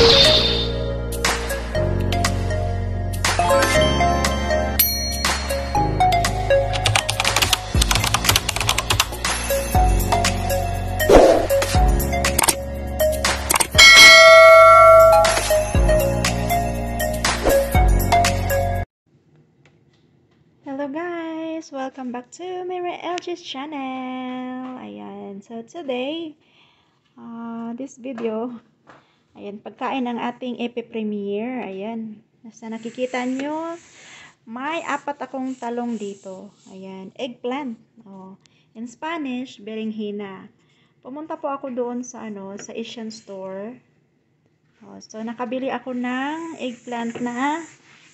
Hello guys! Welcome back to Mira LG's channel. Ayan, so today, this video, ayan, pagkain ng ating epi-premiere. Ayan, nasa nakikita nyo, may 4 akong talong dito. Ayan, eggplant. Oh, in Spanish, berenjena. Pumunta po ako doon sa, sa Asian store. Oh, so, nakabili ako ng eggplant na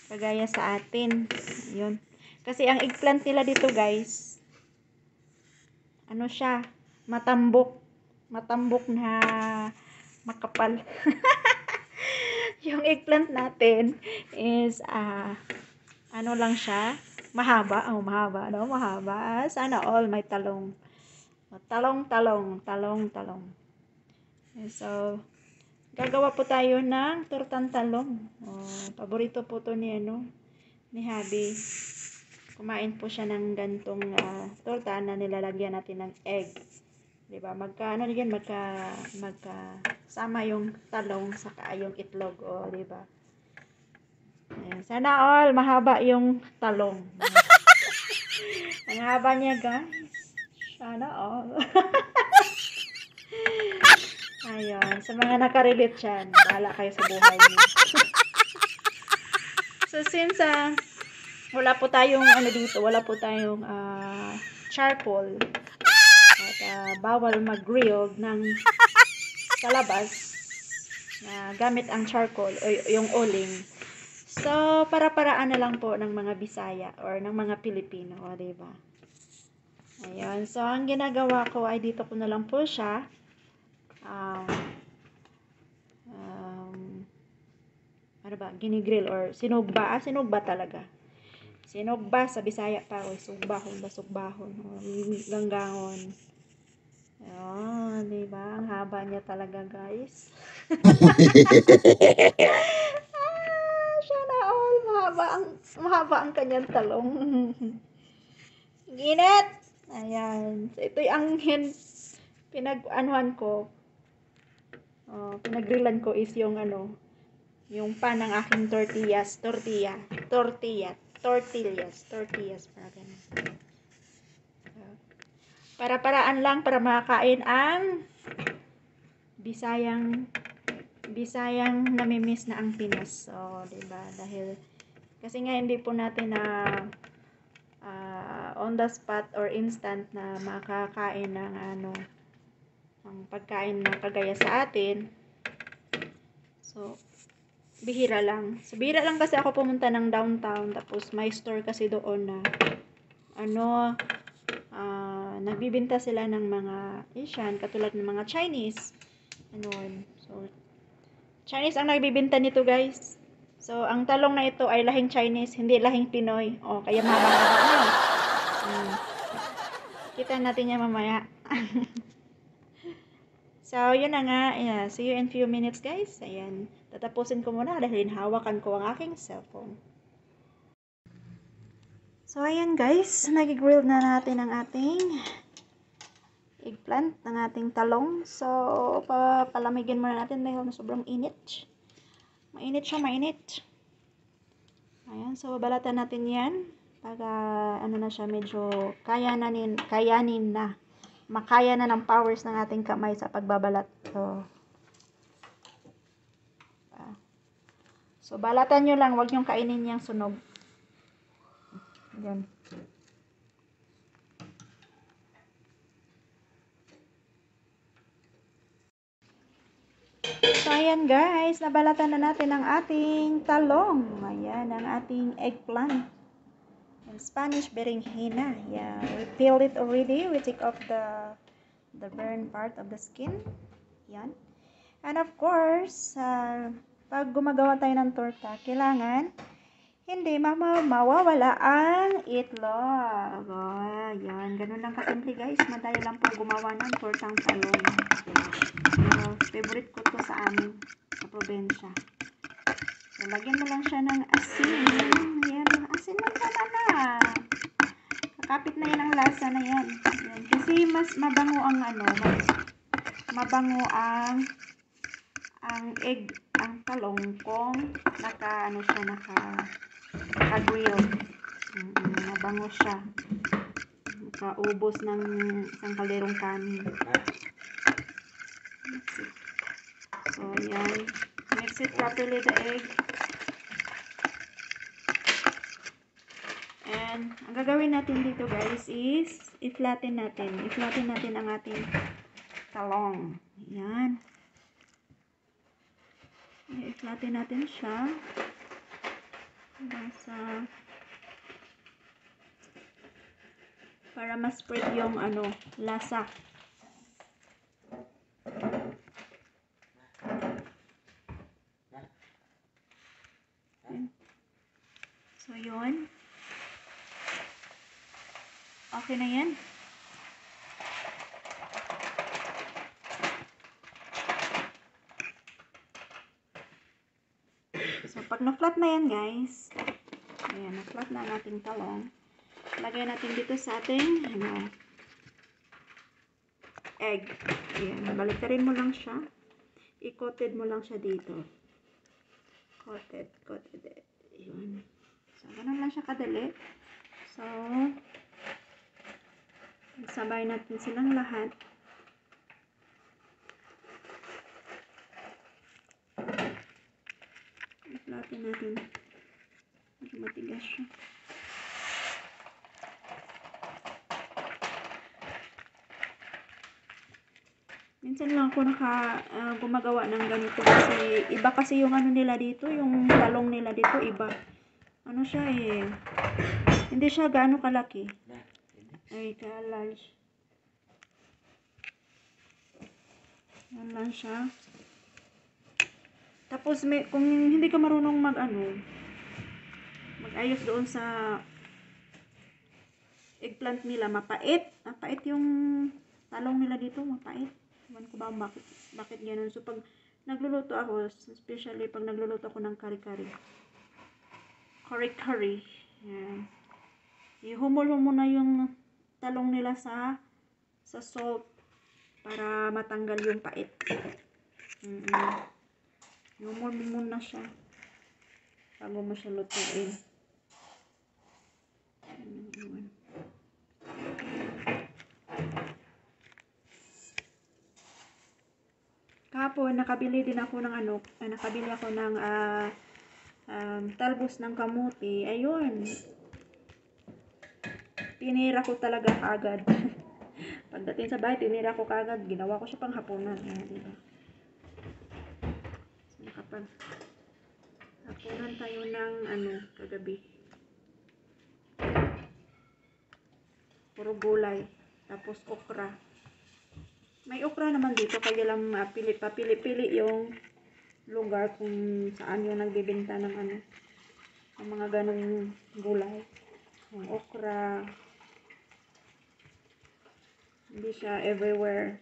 kagaya sa atin. Ayun. Kasi ang eggplant nila dito guys, ano siya, matambok na makapal. Yung eggplant natin is, ano lang siya, mahaba, mahaba. Sana all may talong. Talong. So, gagawa po tayo ng tortang talong. Paborito po to ni Habi. Kumain po siya ng gantong torta na nilalagyan natin ng egg. 'Di ba? Sama yung talong saka yung itlog, 'di ba? Sana all mahaba yung talong. Ang haba niya, guys. Sana all. Ayun, sa mga nakarelate dyan, bahala kayo sa buhay niyo. So since wala po tayong charcoal at bawal mag-grill sa labas gamit ang charcoal o yung uling. So para-paraan na lang po ng mga Bisaya or ng mga Pilipino, diba? Ayun, so ang ginagawa ko ay dito ko na lang po siya ginigrill or sinugba talaga. Sinugba sa Bisaya pa, sugbahon, ganggangon. Ayun, diba? Ang haba niya talaga, guys. Sana all mahaba ang kanyang talong. Ginit! Ayan. So, ito yung pinag-anuhan ko. Pinagrillan ko is yung yung pan ng aking tortillas, para ganun. Para-paraan lang para makakain ang Bisayang namimiss na ang Pinas. So, diba? Dahil, kasi nga hindi po natin on the spot or instant na makakain ng ang pagkain na kagaya sa atin. So, bihira lang. So, bihira lang kasi ako pumunta ng downtown. Tapos, may store kasi doon na nagbibinta sila ng mga Asian, katulad ng mga Chinese. So, Chinese ang nagbibinta nito, guys. So, ang talong na ito ay lahing Chinese, hindi lahing Pinoy. Kaya mahaba na. Kita natin yan mamaya. So, yun na nga. See you in few minutes, guys. Ayan. Tatapusin ko muna dahil hawakan ko ang aking cellphone. So, ayan guys. Nag-grill na natin ang ating eggplant, ng ating talong. So, palamigin muna natin dahil sobrang init. Mainit siya, mainit. Ayan. So, balatan natin yan. Pagka, na siya, medyo kayanin na. Makaya na ng powers ng ating kamay sa pagbabalat. So balatan nyo lang, wag nyong kainin yung sunog. Yan. So ayan guys, nabalatan na natin ang ating talong. Ayan, ang ating eggplant. In Spanish, berenjena. Yeah, we peeled it already. We take off the burn part of the skin. Yan. And of course, pag gumagawa tayo ng torta, kailangan hindi mawawala ang itlog. Yan. Ganun lang kasimple guys. Madali lang po gumawa ng tortang talong. Favorite ko to sa amin. Sa probinsya. So, lagyan mo lang siya ng asin. Ayan, asin lang naman na. Kakapit na yan ang lasa na yan. Ayan. Kasi mas mabango ang mas mabango ang egg, ang talong kung naka-grill. Mabango siya. Nakaubos ng isang kalderong kanin. So, ayan. Mix it properly, the egg. And, ang gagawin natin dito, guys, is i-flatten natin. I-flatten natin ang ating talong. Ayan. I-flatten natin siya. Para ma-spread yung lasa. So, yun. Okay na yan. So, pag na-flat na yan, guys. Ayan, na-flat na ang ating talong. Lagay natin dito sa ating egg. Ayan, baliktarin mo lang siya. I-coated mo lang siya dito. Coated. Ayan. So, ganun lang siya kadali. So, sabay natin silang lahat. I-flatten natin. Medyo matigas siya. Minsan lang ako gumagawa ng ganito kasi iba kasi yung nila dito, yung talong nila dito iba. Siya hindi siya gaano kalaki. Ay, ka-large. Yan lang siya. Tapos kung hindi ka marunong mag-ayos doon sa eggplant nila, mapait yung talong nila dito, mapait. Ewan ko ba bakit gano'n. So, pag nagluluto ako, especially pag nagluluto ako ng kari-kari. Kari-kari. Yan. I-humol mo na yung talong nila sa salt para matanggal yung pait. I-humol mo muna siya bago mo siya lutuin. Kahapon, nakabili ako ng talbos ng kamuti. Ayun. Tinira ko talaga agad. Pagdating sa bahay, tinira ko kagad. Ginawa ko siya pang hapunan. Ayan, diba? So, hapunan tayo ng kagabi. Puro gulay. Tapos okra. May okra naman dito, kaya lang pili-pili yung lugar kung saan yung nagbibenta ng mga ganong gulay. Yung okra. Hindi siya everywhere.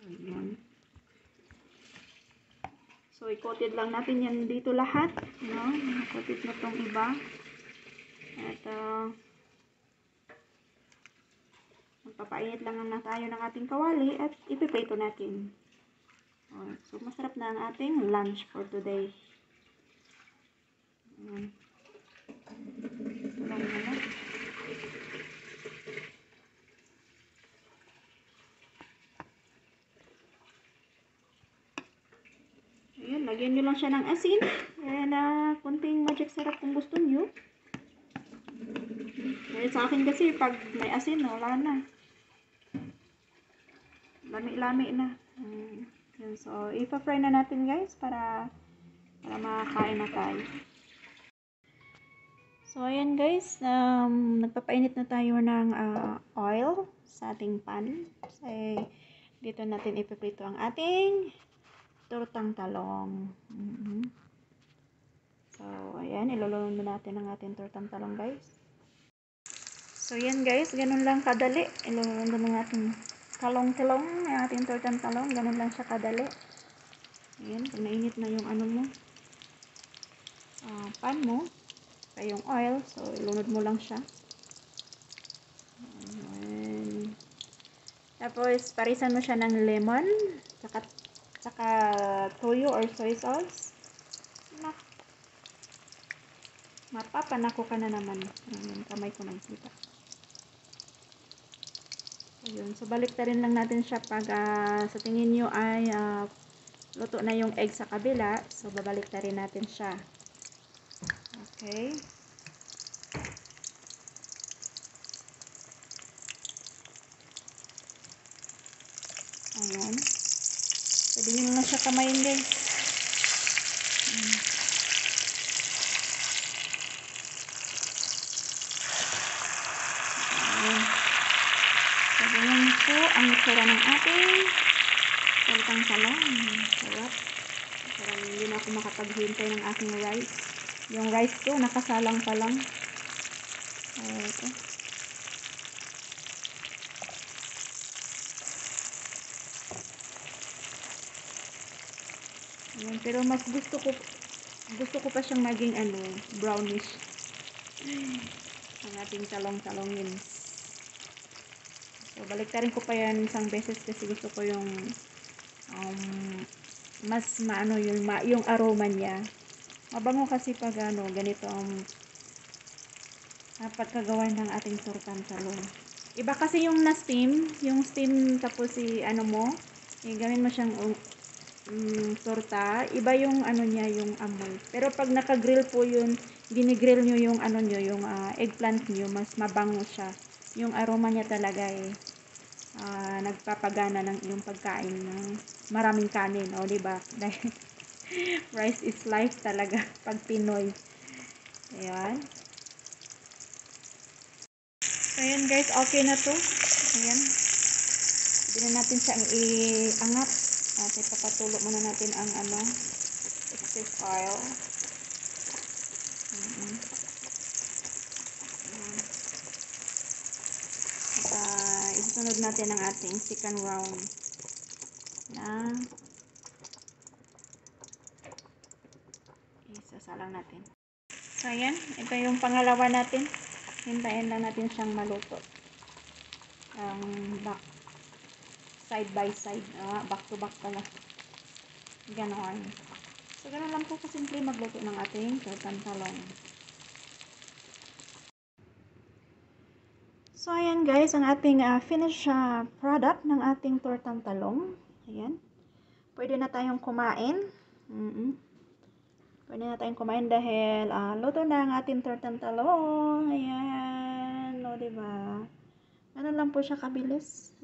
Ayan. So, i-coated lang natin yan dito lahat. I-coated na tong iba. At, magpapainit lang na tayo ng ating kawali at ipiprito natin. So, masarap na ang ating lunch for today. Ito lang na. Ayan, lagyan nyo lang siya ng asin. Ayan, kunting magic sarap kung gusto nyo. Sa akin kasi, pag may asin, wala na. Lami-lami na. So, ipa-fry na natin, guys, para makakain na tayo. So, ayan, guys. Nagpapainit na tayo ng oil sa ating pan. So, dito natin ipiprito ang ating tortang talong. So, ayan. Iluluto natin ang ating tortang talong, guys. So, yan, guys. Ganun lang kadali. Iluluto ng ating talong-talong, ang ating tortang talong. Ganun lang siya kadali. Ayan, pag nainit na yung ano mo, pan mo, kaya yung oil, so ilunod mo lang siya. Ayan. Tapos, parisan mo siya ng lemon, tsaka toyo or soy sauce. Mapapanako ka na naman. Ayan, kamay ko nagkita. Ayun, so baliktarin lang natin siya pag sa tingin nyo ay luto na yung egg sa kabila. So, babaliktarin natin siya. Okay. Ayan. Pwede nyo na siya kamayin, guys. Ayan. So, ganyan po ang itsura ng ating tortang talong. Sarap. Parang hindi na ako makapaghintay ng aking rice. Yung rice ko, nakasalang pa lang. Ito. Ayan, pero mas gusto ko pa siyang maging brownish. Ang ating talong-talongin. So, baliktarin ko pa yan isang beses kasi gusto ko yung mas maano yung aroma niya. Mabango kasi pag ganito pagkagawa ng ating tortang talong. Iba kasi yung yung steam tapos gawin mo siyang torta, iba yung niya, yung amoy. Pero pag naka-grill po yun, ginigrill nyo yung yung eggplant nyo, mas mabango siya. Yung aroma niya talaga nagpapagana ng iyong pagkain ng maraming kanin, di ba? Dahil rice is life talaga pag Pinoy. Ayan. So, ayan guys, okay na to. Ayan. Hindi na natin siyang iangat. At ipapatulo muna natin ang excess oil. At isunod natin ang ating second round na isasalang natin. So, ayan. Ito yung pangalawa natin. Hintayin lang natin siyang maluto. Back side by side. Back to back pala. Ganon. So, ganon lang po kasimple magluto ng ating tortang talong. So, ayan guys, ang ating finished product ng ating tortang talong. Ayan. Pwede na tayong kumain. Pwede na tayong kumain dahil luto na ang ating tortang talong. Ayan. O, diba? Ano lang po siya kabilis.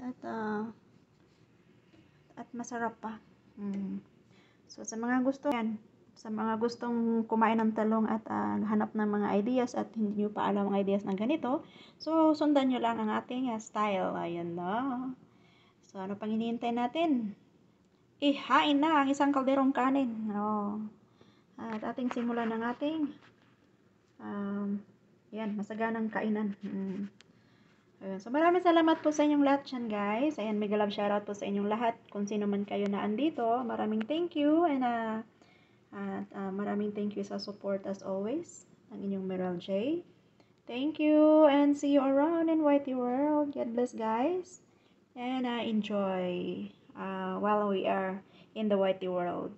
At masarap pa. So, sa mga gustong kumain ng talong at hanap ng mga ideas at hindi nyo pa alam ang ideas ng ganito, so, sundan nyo lang ang ating style. Ayan na. So, ano pang hinihintay natin? Ihain na ang isang kalderong kanin. At ating simulan ng ating masaganang kainan. Ayan. So, maraming salamat po sa inyong lahat dyan, guys. Ayan, mega love shoutout po sa inyong lahat. Kung sino man kayo na andito, maraming thank you. And maraming thank you sa support as always ng inyong Meryl J. Thank you and see you around in Whitey World. God bless, guys. And enjoy while we are in the Whitey World.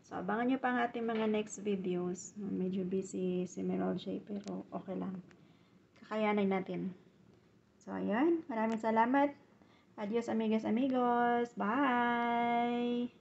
So, abangan nyo pa ang ating mga next videos. Medyo busy si Meryl J, pero okay lang. Kakayanin natin. So, ayan. Maraming salamat. Adios, amigas, amigos. Bye!